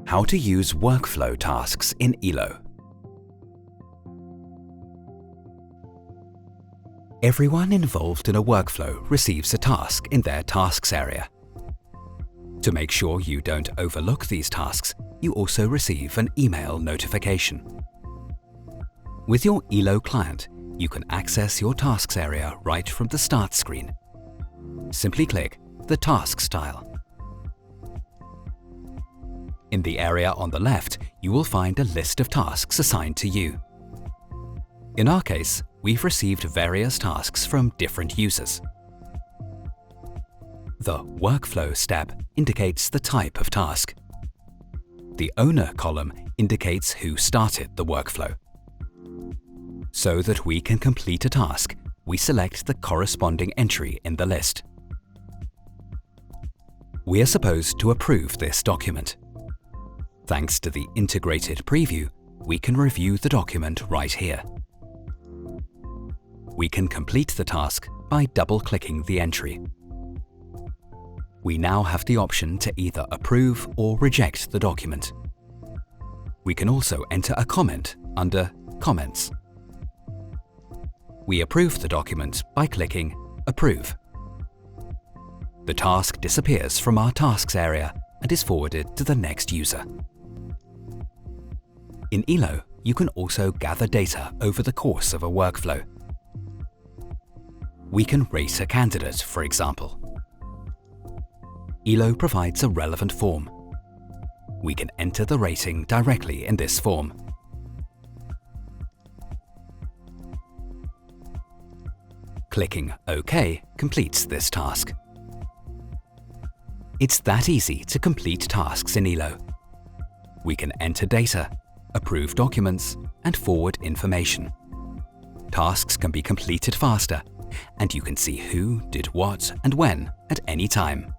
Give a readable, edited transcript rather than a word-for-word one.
How to use workflow tasks in ELO. Everyone involved in a workflow receives a task in their tasks area. To make sure you don't overlook these tasks, you also receive an email notification. With your ELO client, you can access your tasks area right from the Start screen. Simply click the Tasks tile. In the area on the left, you will find a list of tasks assigned to you. In our case, we've received various tasks from different users. The Workflows tab indicates the type of task. The Owner column indicates who started the workflow. So that we can complete a task, we select the corresponding entry in the list. We are supposed to approve this document. Thanks to the integrated preview, we can review the document right here. We can complete the task by double-clicking the entry. We now have the option to either approve or reject the document. We can also enter a comment under Comments. We approve the document by clicking Approve. The task disappears from our tasks area and is forwarded to the next user. In ELO, you can also gather data over the course of a workflow. We can rate a candidate, for example. ELO provides a relevant form. We can enter the rating directly in this form. Clicking OK completes this task. It's that easy to complete tasks in ELO. We can enter data, approve documents, and forward information. Tasks can be completed faster, and you can see who did what and when at any time.